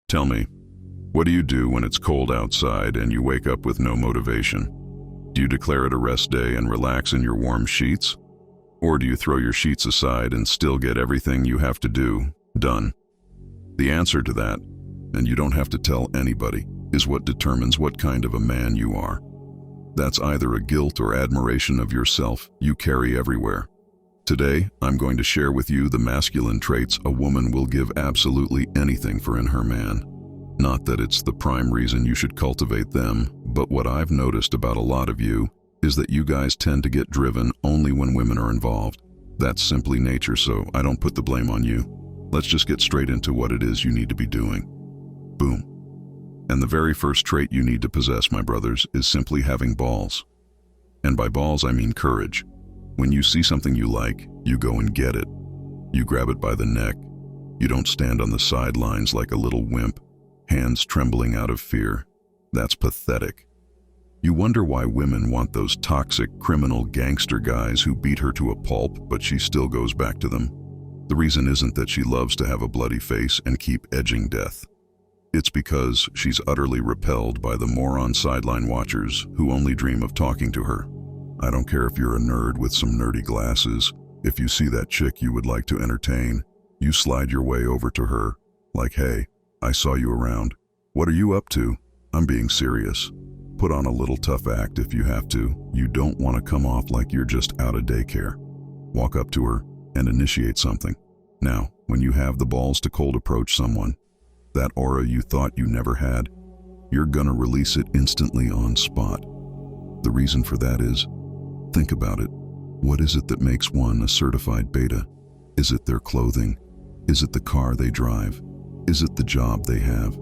Tell me, what do you do when it's cold outside and you wake up with no motivation? Do you declare it a rest day and relax in your warm sheets? Or do you throw your sheets aside and still get everything you have to do done? The answer to that, and you don't have to tell anybody, is what determines what kind of a man you are. That's either a guilt or admiration of yourself you carry everywhere. Today, I'm going to share with you the masculine traits a woman will give absolutely anything for in her man. Not that it's the prime reason you should cultivate them, but what I've noticed about a lot of you is that you guys tend to get driven only when women are involved. That's simply nature, so I don't put the blame on you. Let's just get straight into what it is you need to be doing. Boom. And the very first trait you need to possess, my brothers, is simply having balls. And by balls, I mean courage. When you see something you like, you go and get it. You grab it by the neck. You don't stand on the sidelines like a little wimp, hands trembling out of fear. That's pathetic. You wonder why women want those toxic, criminal gangster guys who beat her to a pulp, but she still goes back to them. The reason isn't that she loves to have a bloody face and keep edging death. It's because she's utterly repelled by the moron sideline watchers who only dream of talking to her. I don't care if you're a nerd with some nerdy glasses. If you see that chick you would like to entertain, you slide your way over to her, like, hey, I saw you around. What are you up to? I'm being serious. Put on a little tough act if you have to. You don't want to come off like you're just out of daycare. Walk up to her and initiate something. Now, when you have the balls to cold approach someone, that aura you thought you never had, you're gonna release it instantly on spot. The reason for that is, think about it. What is it that makes one a certified beta? Is it their clothing? Is it the car they drive? Is it the job they have?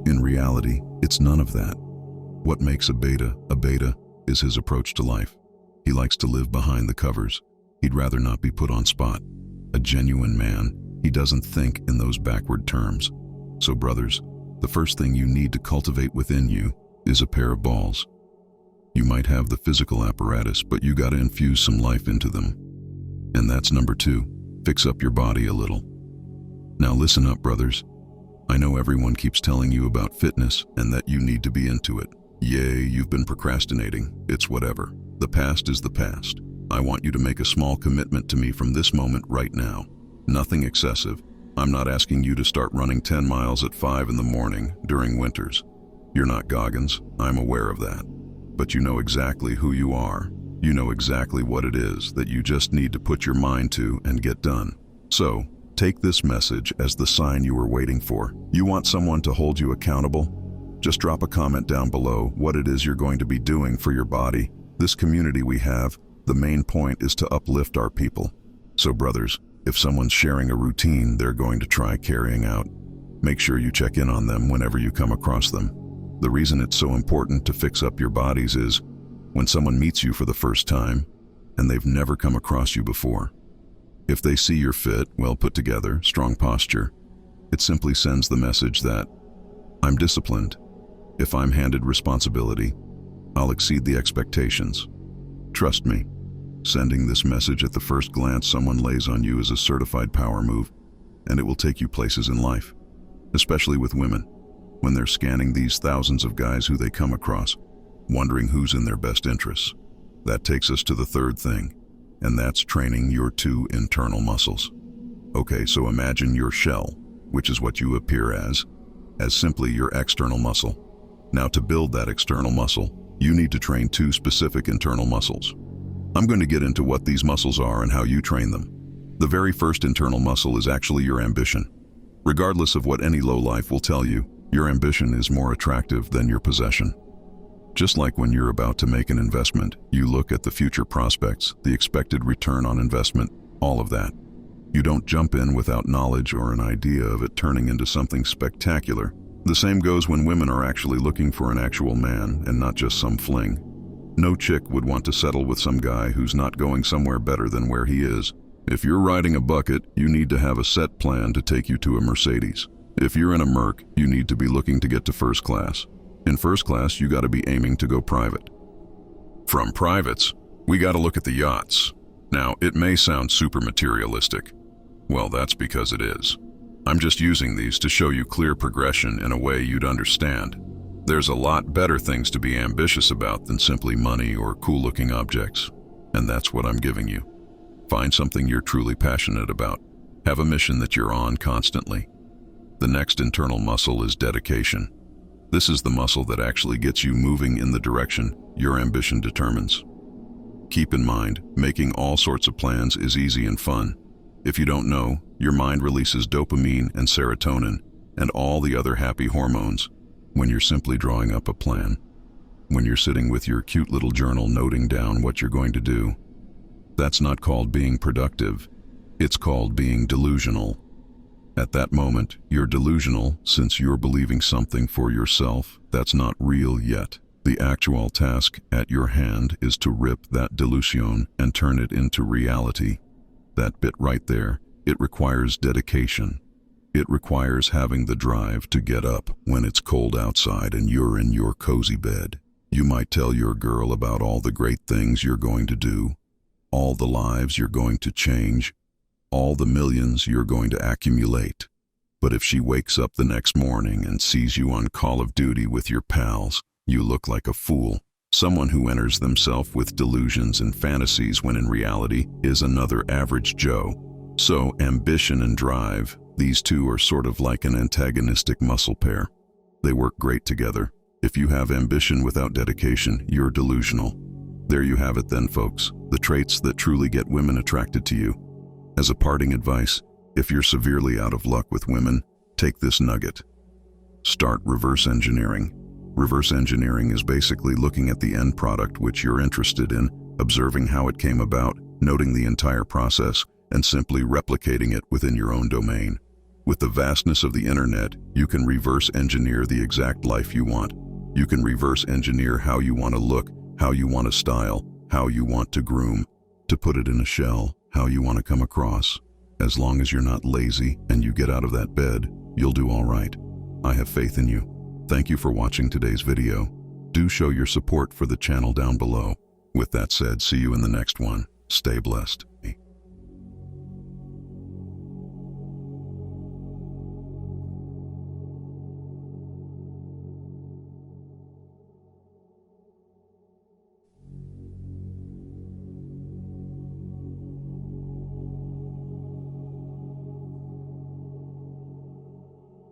In reality, it's none of that. What makes a beta is his approach to life. He likes to live behind the covers. He'd rather not be put on spot. A genuine man, he doesn't think in those backward terms. So brothers, the first thing you need to cultivate within you is a pair of balls. You might have the physical apparatus, but you gotta infuse some life into them. And that's number 2, fix up your body a little. Now listen up, brothers. I know everyone keeps telling you about fitness and that you need to be into it. Yay, you've been procrastinating. It's whatever. The past is the past. I want you to make a small commitment to me from this moment right now. Nothing excessive. I'm not asking you to start running 10 miles at 5 in the morning during winters. You're not Goggins, I'm aware of that. But you know exactly who you are. You know exactly what it is that you just need to put your mind to and get done. So, take this message as the sign you were waiting for. You want someone to hold you accountable? Just drop a comment down below what it is you're going to be doing for your body. This community we have, the main point is to uplift our people. So brothers, if someone's sharing a routine they're going to try carrying out, make sure you check in on them whenever you come across them. The reason it's so important to fix up your bodies is when someone meets you for the first time and they've never come across you before. If they see you're fit, well put together, strong posture, it simply sends the message that I'm disciplined. If I'm handed responsibility, I'll exceed the expectations. Trust me. Sending this message at the first glance someone lays on you is a certified power move, and it will take you places in life, especially with women, when they're scanning these thousands of guys who they come across, wondering who's in their best interests. That takes us to the third thing, and that's training your 2 internal muscles. Okay, so imagine your shell, which is what you appear as simply your external muscle. Now to build that external muscle, you need to train 2 specific internal muscles. I'm going to get into what these muscles are and how you train them. The very first internal muscle is actually your ambition. Regardless of what any lowlife will tell you, your ambition is more attractive than your possession. Just like when you're about to make an investment, you look at the future prospects, the expected return on investment, all of that. You don't jump in without knowledge or an idea of it turning into something spectacular. The same goes when women are actually looking for an actual man and not just some fling. No chick would want to settle with some guy who's not going somewhere better than where he is. If you're riding a bucket, you need to have a set plan to take you to a Mercedes. If you're in a Merc, you need to be looking to get to first class. In first class, you gotta be aiming to go private. From privates, we gotta look at the yachts. Now, it may sound super materialistic. Well, that's because it is. I'm just using these to show you clear progression in a way you'd understand. There's a lot better things to be ambitious about than simply money or cool-looking objects, and that's what I'm giving you. Find something you're truly passionate about. Have a mission that you're on constantly. The next internal muscle is dedication. This is the muscle that actually gets you moving in the direction your ambition determines. Keep in mind, making all sorts of plans is easy and fun. If you don't know, your mind releases dopamine and serotonin and all the other happy hormones when you're simply drawing up a plan. When you're sitting with your cute little journal noting down what you're going to do. That's not called being productive. It's called being delusional. At that moment, you're delusional since you're believing something for yourself that's not real yet. The actual task at your hand is to rip that delusion and turn it into reality. That bit right there, it requires dedication. It requires having the drive to get up when it's cold outside and you're in your cozy bed. You might tell your girl about all the great things you're going to do, all the lives you're going to change, all the millions you're going to accumulate. But if she wakes up the next morning and sees you on Call of Duty with your pals, you look like a fool. Someone who enters themselves with delusions and fantasies when in reality is another average Joe. So ambition and drive, these two are sort of like an antagonistic muscle pair. They work great together. If you have ambition without dedication, you're delusional. There you have it then, folks, the traits that truly get women attracted to you. As a parting advice, if you're severely out of luck with women, take this nugget. Start reverse engineering. Reverse engineering is basically looking at the end product which you're interested in, observing how it came about, noting the entire process, and simply replicating it within your own domain. With the vastness of the internet, you can reverse engineer the exact life you want. You can reverse engineer how you want to look, how you want to style, how you want to groom, to put it in a shell, how you want to come across. As long as you're not lazy and you get out of that bed, you'll do all right. I have faith in you. Thank you for watching today's video. Do show your support for the channel down below. With that said, see you in the next one. Stay blessed.